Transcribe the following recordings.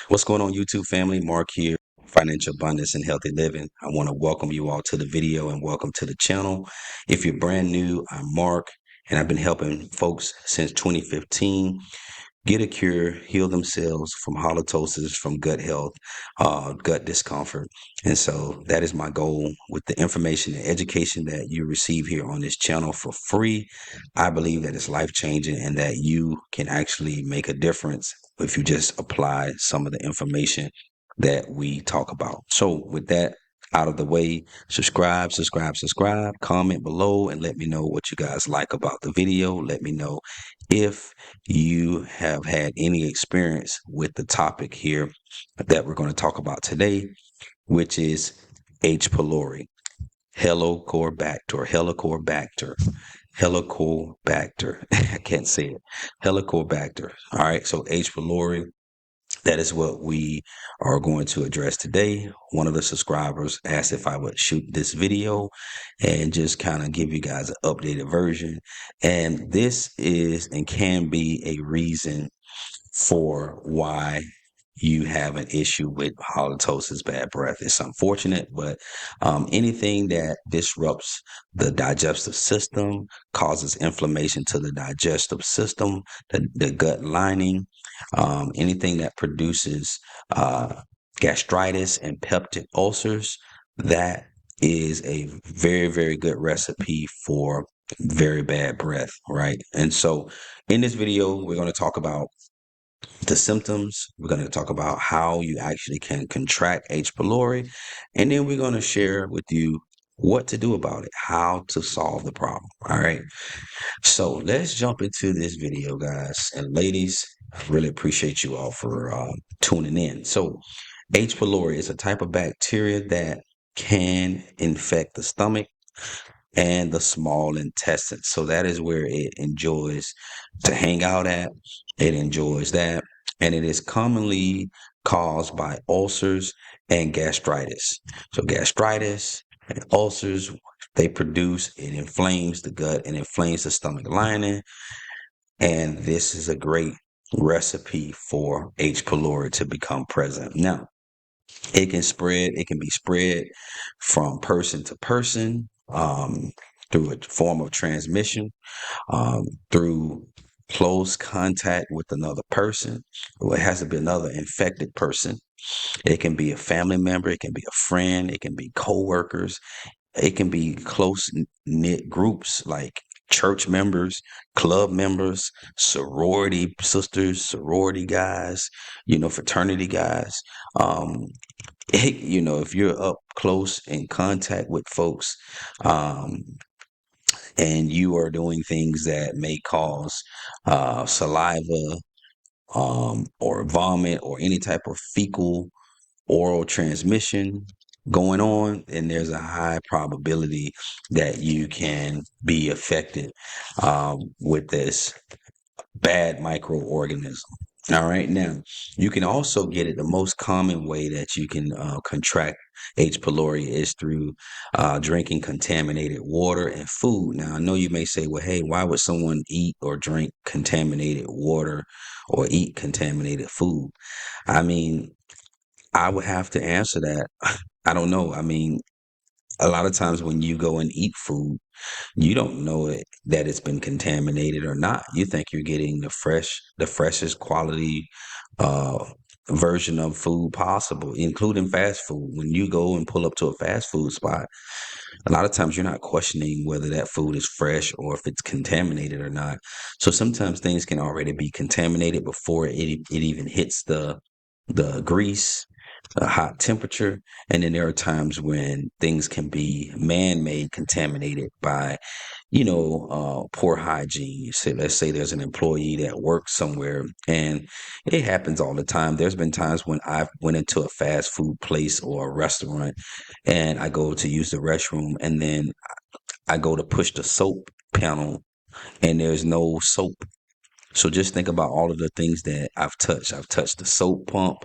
What's going on, YouTube family? Mark here, Financial Abundance and Healthy Living. I want to welcome you all to the video and welcome to the channel. If you're brand new, I'm Mark, and I've been helping folks since 2015 get a cure, heal themselves from halitosis, from gut health, gut discomfort. And so that is my goal with the information and education that you receive here on this channel for free. I believe that it's life changing and that you can actually make a difference if you just apply some of the information that we talk about. So with that out of the way, subscribe, comment below and let me know what you guys like about the video. Let me know if you have had any experience with the topic here that we're going to talk about today, which is H. pylori, Helicobacter. I can't say it. Helicobacter. All right. So H. pylori, that is what we are going to address today. One of the subscribers asked if I would shoot this video and just kind of give you guys an updated version. And this is and can be a reason for why you have an issue with halitosis, bad breath. It's unfortunate, but anything that disrupts the digestive system, causes inflammation to the digestive system, the gut lining, anything that produces gastritis and peptic ulcers, that is a very, very good recipe for very bad breath, right? And so in this video, we're going to talk about the symptoms. We're going to talk about how you actually can contract H. pylori, and then we're going to share with you what to do about it, how to solve the problem. All right. So let's jump into this video, guys and ladies. I really appreciate you all for tuning in. So H. pylori is a type of bacteria that can infect the stomach and the small intestine. So that is where it enjoys to hang out at. It enjoys that. And it is commonly caused by ulcers and gastritis. So gastritis and ulcers, it inflames the gut and inflames the stomach lining. And this is a great recipe for H. pylori to become present. Now, it can be spread from person to person, through a form of transmission, through close contact with another person. Well, it has to be another infected person. It can be a family member, it can be a friend, it can be coworkers, it can be close knit groups like church members, club members, sorority sisters, sorority guys, fraternity guys. Um, if you're up close in contact with folks, um, and you are doing things that may cause saliva, or vomit or any type of fecal oral transmission going on, and there's a high probability that you can be affected with this bad microorganism. All right. Now, you can also get it. The most common way that you can contract H. pylori is through drinking contaminated water and food. Now, I know you may say, well, hey, why would someone eat or drink contaminated water or eat contaminated food? I mean, I would have to answer that. I don't know. I mean, a lot of times when you go and eat food, you don't know that it's been contaminated or not. You think you're getting the freshest quality uh, version of food possible, including fast food. When you go and pull up to a fast food spot, a lot of times you're not questioning whether that food is fresh or if it's contaminated or not. So sometimes things can already be contaminated before it even hits the grease, a hot temperature. And then there are times when things can be man-made contaminated by, poor hygiene. So let's say there's an employee that works somewhere, and it happens all the time. There's been times when I've went into a fast food place or a restaurant and I go to use the restroom, and then I go to push the soap panel and there's no soap. So just think about all of the things that I've touched. I've touched the soap pump.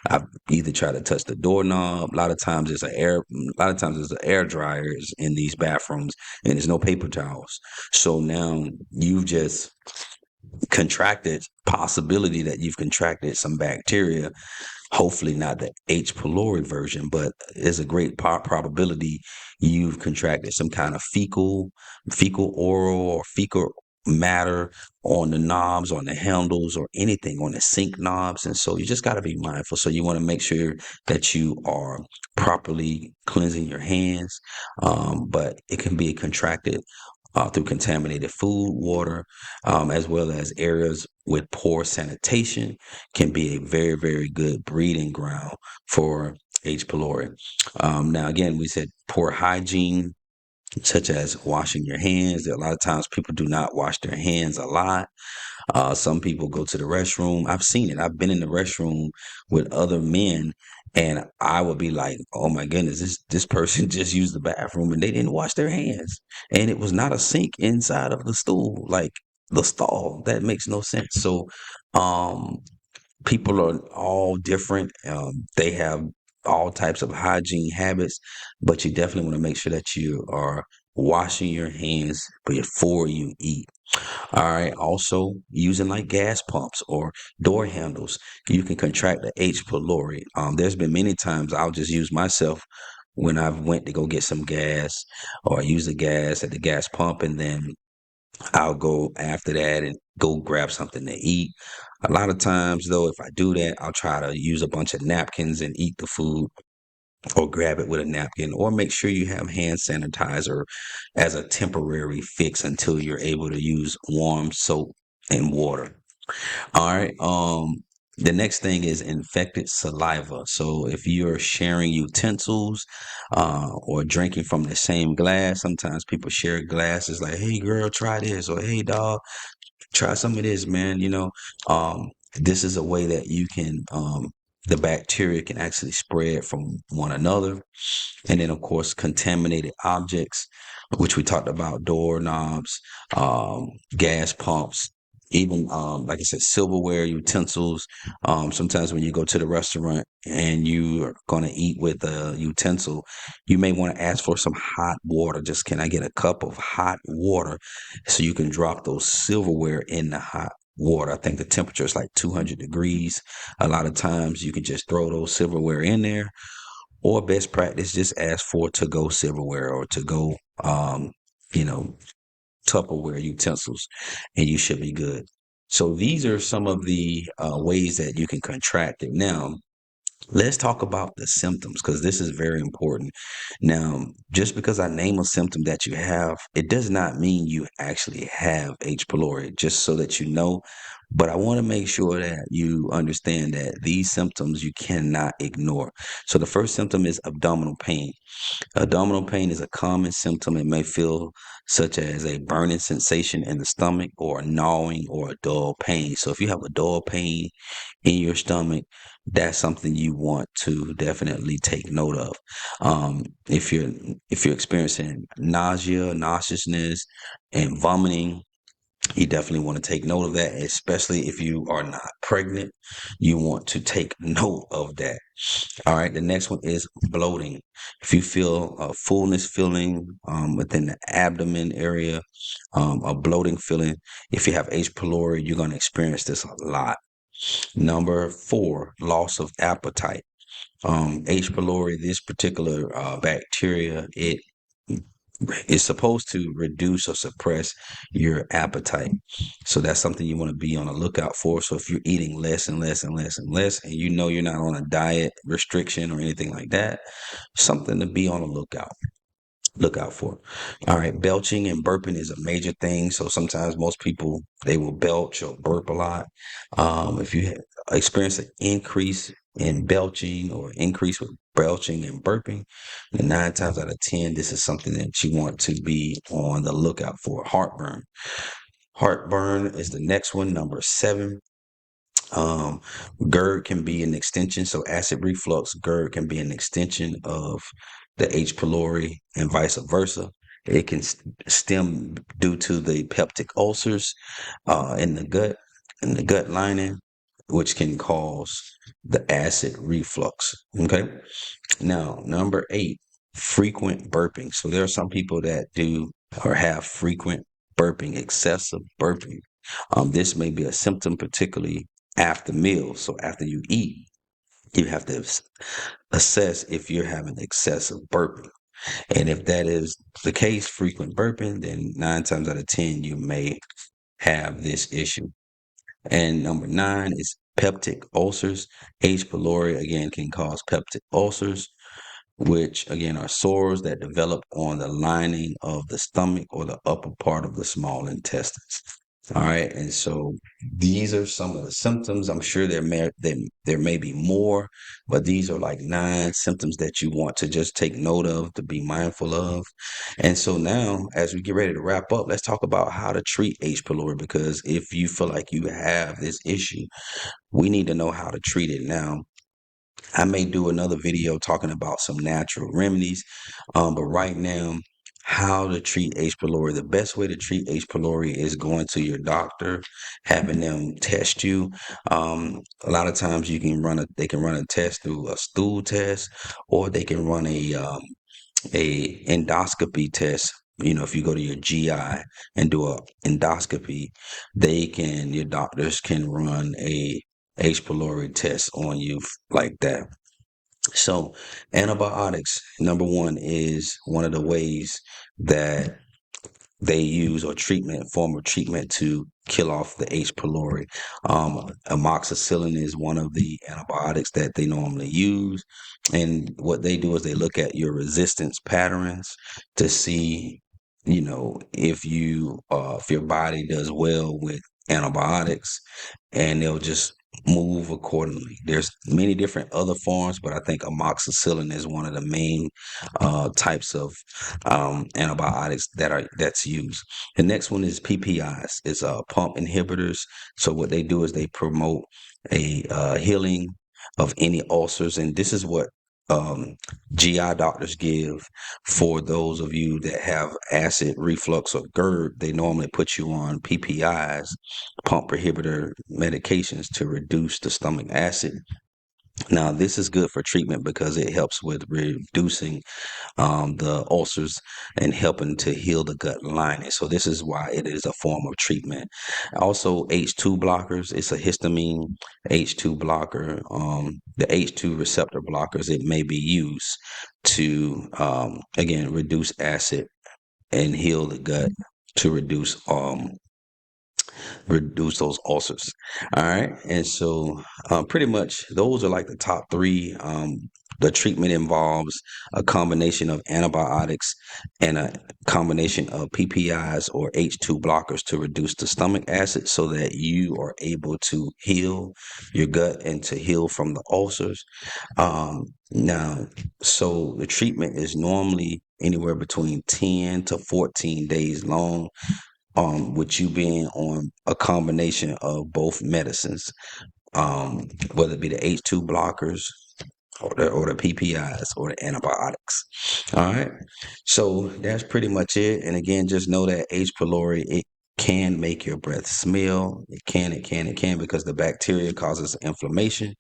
I've either tried to touch the doorknob. A lot of times there's air dryers in these bathrooms, and there's no paper towels. So now you've just contracted possibility that you've contracted some bacteria, hopefully not the H. pylori version, but there's a great probability you've contracted some kind of fecal oral or fecal matter on the knobs, on the handles, or anything on the sink knobs. And so you just got to be mindful. So you want to make sure that you are properly cleansing your hands. But it can be contracted through contaminated food, water, as well as areas with poor sanitation can be a very, very good breeding ground for H. pylori. Now, again, we said poor hygiene, such as washing your hands. A lot of times people do not wash their hands a lot. Some people go to the restroom. I've seen it. I've been in the restroom with other men, and I would be like, "Oh my goodness, this person just used the bathroom and they didn't wash their hands, and it was not a sink inside of the stool, like the stall. That makes no sense." So, um, people are all different. They have all types of hygiene habits, but you definitely want to make sure that you are washing your hands before you eat. All right. Also, using like gas pumps or door handles, you can contract the H. pylori. There's been many times I'll just use myself when I've went to go get some gas or use the gas at the gas pump, and then I'll go after that and go grab something to eat. A lot of times, though, if I do that, I'll try to use a bunch of napkins and eat the food or grab it with a napkin, or make sure you have hand sanitizer as a temporary fix until you're able to use warm soap and water. All right. The next thing is infected saliva. So if you're sharing utensils or drinking from the same glass, sometimes people share glasses like, "Hey girl, try this," or "Hey dog, try some of this, man." This is a way that you can the bacteria can actually spread from one another. And then, of course, contaminated objects, which we talked about: doorknobs, gas pumps, even, like I said, silverware, utensils. Sometimes when you go to the restaurant and you are going to eat with a utensil, you may want to ask for some hot water. Just, can I get a cup of hot water so you can drop those silverware in the hot water? I think the temperature is like 200 degrees. A lot of times you can just throw those silverware in there, or best practice, just ask for to go silverware or to go, you know, Tupperware utensils, and you should be good. So these are some of the ways that you can contract it. Now, let's talk about the symptoms, because this is very important. Now, just because I name a symptom that you have, it does not mean you actually have H. pylori, just so that you know. But I want to make sure that you understand that these symptoms you cannot ignore. So the first symptom is abdominal pain. Abdominal pain is a common symptom. It may feel such as a burning sensation in the stomach, or a gnawing, or a dull pain. So if you have a dull pain in your stomach, that's something you want to definitely take note of. If you're experiencing nausea, nauseousness, and vomiting, you definitely want to take note of that, especially if you are not pregnant. You want to take note of that. All right. The next one is bloating. If you feel a fullness feeling within the abdomen area, a bloating feeling, if you have H. pylori, you're going to experience this a lot. Number 4, loss of appetite. H. pylori, this particular bacteria, it is supposed to reduce or suppress your appetite. So that's something you want to be on the lookout for. So if you're eating less and less and less and less, and you know you're not on a diet restriction or anything like that, something to be on the lookout for. All right, belching and burping is a major thing. So sometimes most people, they will belch or burp a lot. If you experience an increase in belching or increase with belching and burping, then 9 times out of 10, this is something that you want to be on the lookout for. Heartburn. Heartburn is the next one, number 7. Um, GERD can be an extension. So acid reflux, GERD can be an extension of the H. pylori and vice versa. It can stem due to the peptic ulcers in the gut lining, which can cause the acid reflux. Okay. Now, number 8, frequent burping. So there are some people that do or have frequent burping, excessive burping. This may be a symptom, particularly after meals. So after you eat, you have to assess if you're having excessive burping. And if that is the case, frequent burping, then 9 times out of 10, you may have this issue. And number 9 is peptic ulcers. H. pylori, again, can cause peptic ulcers, which again are sores that develop on the lining of the stomach or the upper part of the small intestines. All right, and so these are some of the symptoms. I'm sure there may be more, but these are like 9 symptoms that you want to just take note of, to be mindful of. And so now, as we get ready to wrap up, let's talk about how to treat H. pylori, because if you feel like you have this issue, we need to know how to treat it now. I may do another video talking about some natural remedies, but right now, how to treat H. pylori. The best way to treat H. pylori is going to your doctor, having them test you. A lot of times they can run a test through a stool test, or they can run a endoscopy test. You know, if you go to your GI and do a endoscopy, your doctors can run a H. pylori test on you like that. So antibiotics, number one, is one of the ways that they use, or form of treatment to kill off the H. pylori. Amoxicillin is one of the antibiotics that they normally use. And what they do is they look at your resistance patterns to see, if your body does well with antibiotics, and they'll just move accordingly. There's many different other forms, but I think amoxicillin is one of the main types of antibiotics that's used. The next one is PPIs. It's pump inhibitors. So what they do is they promote a healing of any ulcers, and this is what GI doctors give for those of you that have acid reflux or GERD. They normally put you on PPIs, pump inhibitor medications, to reduce the stomach acid. Now, this is good for treatment because it helps with reducing the ulcers and helping to heal the gut lining. So this is why it is a form of treatment. Also, H2 blockers. It's a histamine H2 blocker. The H2 receptor blockers, it may be used to, again, reduce acid and heal the gut, to reduce those ulcers. All right. And so pretty much those are like the top 3. The treatment involves a combination of antibiotics and a combination of PPIs or H2 blockers to reduce the stomach acid, so that you are able to heal your gut and to heal from the ulcers. Now, so the treatment is normally anywhere between 10 to 14 days long, with you being on a combination of both medicines, whether it be the H2 blockers or the PPIs or the antibiotics. All right. So that's pretty much it. And again, just know that H. pylori, it can make your breath smell. It can, because the bacteria causes inflammation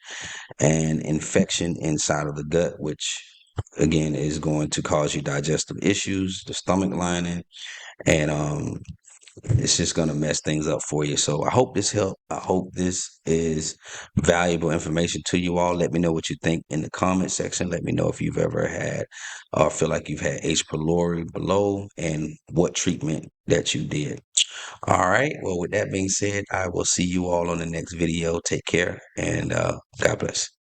and infection inside of the gut, which again is going to cause you digestive issues, the stomach lining, and it's just going to mess things up for you. So I hope this helped. I hope this is valuable information to you all. Let me know what you think in the comment section. Let me know if you've ever had or feel like you've had H. pylori below, and what treatment that you did. All right. Well, with that being said, I will see you all on the next video. Take care, and God bless.